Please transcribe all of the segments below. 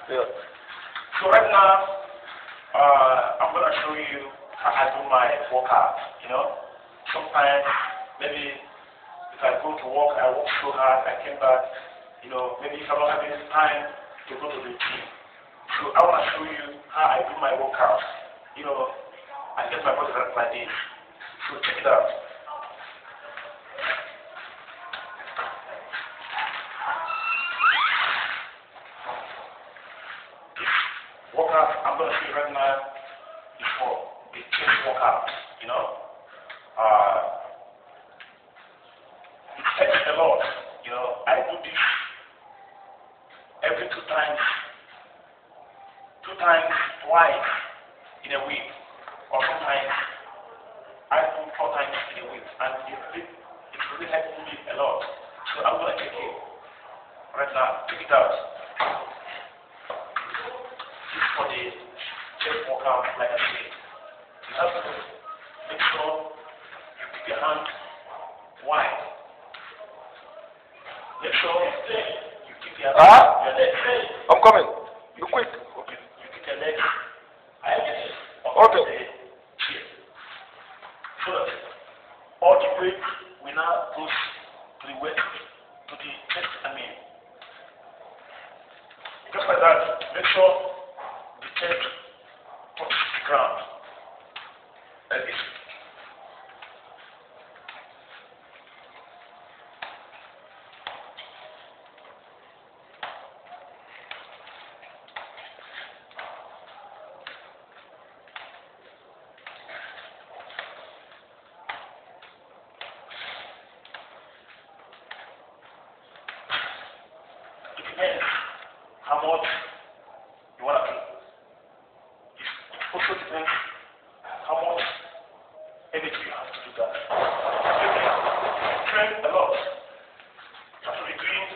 Yeah. So right now, I'm gonna show you how I do my workout. Sometimes maybe if I go to work, I work so hard, I came back. Maybe if I don't have any time to go to the gym. So I wanna show you how I do my workout. I get my body right like this. So check it out. Workout I'm gonna show you right now is for the chest workout. It takes a lot. I do this every two times, twice in a week, or sometimes I do 4 times in a week, and it really helps me a lot. So I'm gonna take it right now. Check it out. This is for the chest workout, like I said. You have to make sure you keep your hand wide. Make sure you keep your leg. I'm coming. You quick. Okay. You keep your leg. Okay. Chair. So that all the weight will now goes to the weight, to the chest. Just like that. Make sure the chest touches the ground. Like this. It depends how much you want to do. It also depends how much energy you have to do that. If you train a lot, you have to be doing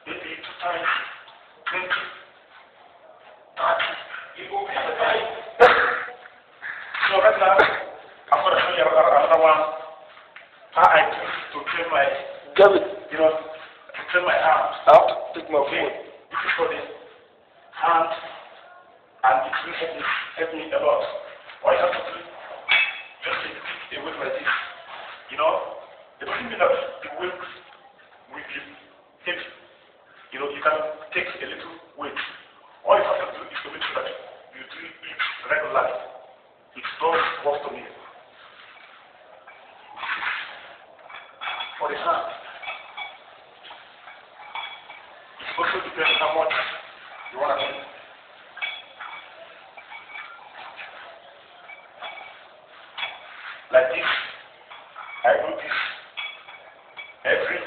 maybe 2 times 20, 30. You go at a time. So right now, I'm going to show you another one. How I do to train my, David, to train my arms. I have to take my Okay, phone. this is for the hand, and it will help me a lot. All you have to do, just take a weight like this. It doesn't mean that the weight will be heavy. You can take a little weight. All you have to do is to make sure that you do it regularly. It does work to me. For the hand, it also depends how much you want to do. Like this, I do this every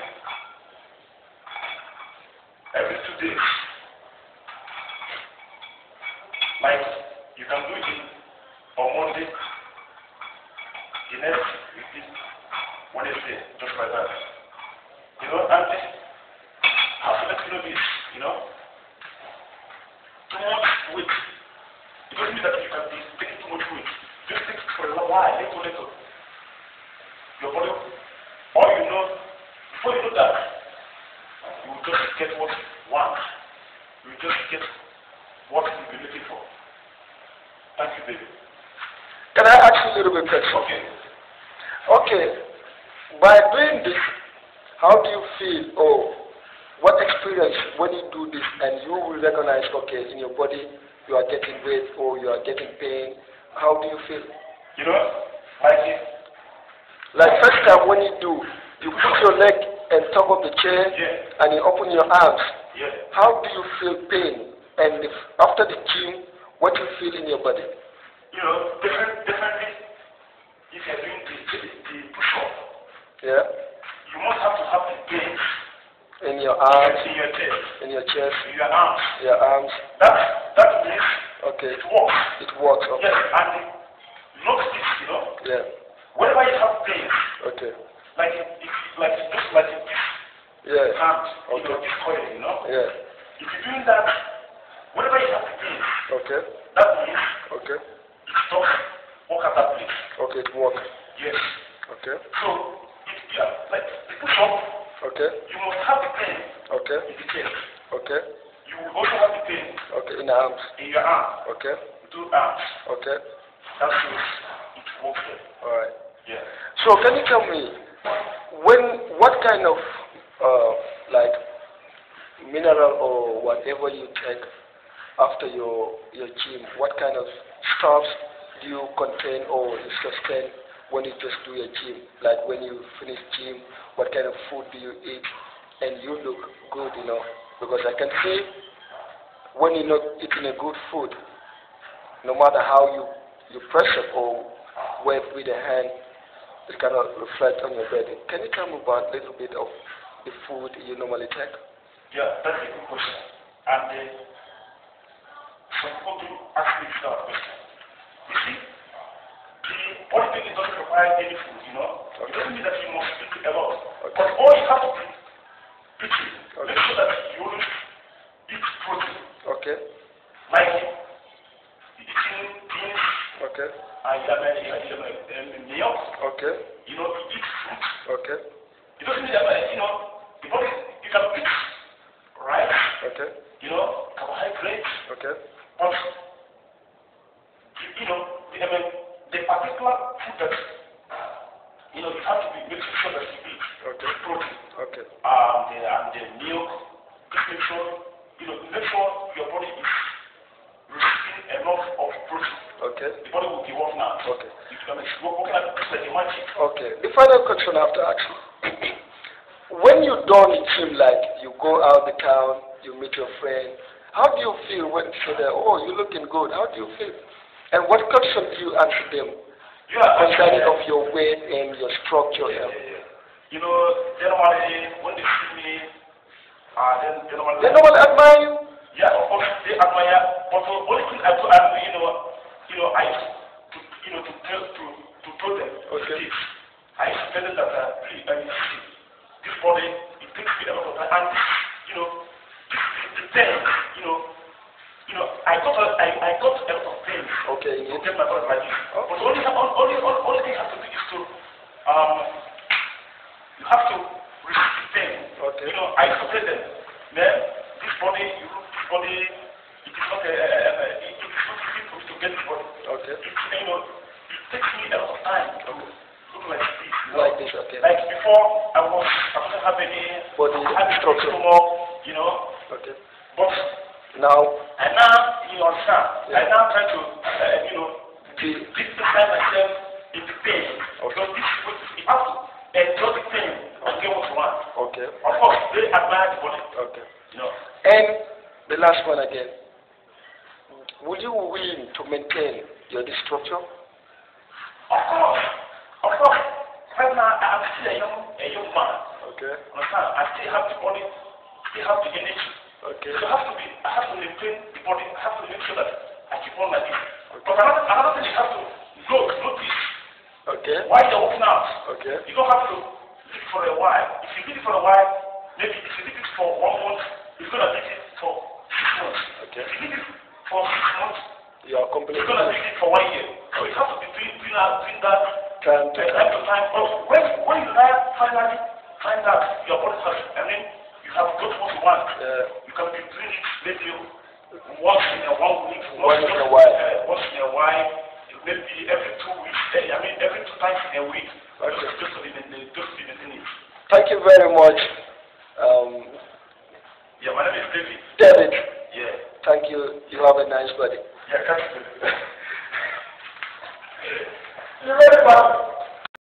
2 days. Like you can do it on Monday, the next week, Wednesday, just like that. And I have to let you know this, too much weight. It doesn't mean that you can be taking too much weight. Just take it for a while, little. Your body, all before you know that, you will just get what you want. You will just get what you've been looking for. Thank you, baby. Can I ask you a little bit question? Okay. Okay. By doing this, how do you feel, or what experience when you do this and you will recognize, okay, in your body you are getting weight or you are getting pain? How do you feel? Like first time when you do, you put your leg on top of the chair and you open your arms. How do you feel pain? And after the gym, what do you feel in your body? Definitely, if you're doing the push-up, you must have to have the pain in your arms, in your chest, in your chest, in your arms. Your arms. That means okay. It works. It works. Okay. Yes, and notice this, Yeah. Whenever you have pain, okay. like just like this. Yeah. Hand, okay. This coil, Yeah. If you're doing that, whenever you have pain, okay. that means okay. it stops work at that place. Okay, it works. Yes. Okay. So like the push up. Okay. You must have the pain. Okay. In the chest. Okay. You you will also have the pain. Okay, in the arms. In your arm. Okay. 2 arms. Okay. That shows it works there. Alright. Yeah. So can you tell me what kind of like mineral or whatever you take after your gym, what kind of stuffs do you contain or you sustain when you just do your gym? Like when you finish gym, what kind of food do you eat and you look good, you know? Because I can see when you're not eating a good food, no matter how you press it or wave with the hand, it cannot reflect on your body. Can you tell me about a little bit of the food you normally take? Yeah, that's a good question. And some people do ask me this question. You see, the bodybuilding doesn't require any food, you know? Okay. It doesn't mean that you must eat a lot. Okay. But all you have to do, okay. Make sure that you always eat protein. Okay. Like eating beans. Okay. Milk. Okay. You know, you eat fruit. Okay. It doesn't mean that, you know, the body, you can eat rice. Okay. You know, carbohydrates. Okay. But, you know, the particular food that, you know, you have to be making sure that you eat. Okay. Protein. Okay. And the milk. Just make sure, you know, make sure your body is receiving enough of protein. Okay. The body will be working out. Okay. Okay. The final question I have to ask you. When you don't gym, like you go out the town, you meet your friend, how do you feel when you say that, oh, you're looking good? How do you feel? And what question do you answer them? Concerning of your weight and your structure. You know, generally, when they see me, they normally admire you? Yeah, of course, they admire. But the only thing I do, I used to tell them, okay. I used to tell them that, this body, it takes me a lot of time. And, you know, the pain, I got a lot of pain. Okay. To get my body like this. Oh. But only thing I have to do is to, you have to resist the pain. Okay. You know, I used to tell them, man, this body, it is not easy for me to get this body. Okay. It takes me a lot of time to look like this. Like this, okay. Like before, I didn't have any body structure. You know. Okay. But now, you understand. Yeah. I now try to, discipline myself in the pain. Okay. Because you have to enjoy the pain and get what you want. Okay. Of course, they admire the body. Okay. You know. And the last one again. Would you willing to maintain your structure? Of course. Right now, I'm still a young man. Okay. Understand? I still have the body, still have the energy. Okay. So I have to maintain the body. I have to make sure that I keep on like this. Okay. But another thing you have to notice. Okay. While you're working out. Okay. You don't have to leave it for a while. If you leave it for a while, maybe if you leave it for 1 month, you're gonna leave it for 6 months. Okay. If you leave it for 6 months, you're completely. You're gonna leave it for 1 year. So you have to be doing that time to time. But when you finally find out your body has, you have got what you want. You can be doing it maybe once in a 1 week, once in a while, maybe every 2 weeks. Every 2 times in a week. Okay. Just to be maintaining it. Thank you very much. Yeah, my name is David. David. Yeah. Thank you. You have a nice body. Yeah, thank you. You're very welcome.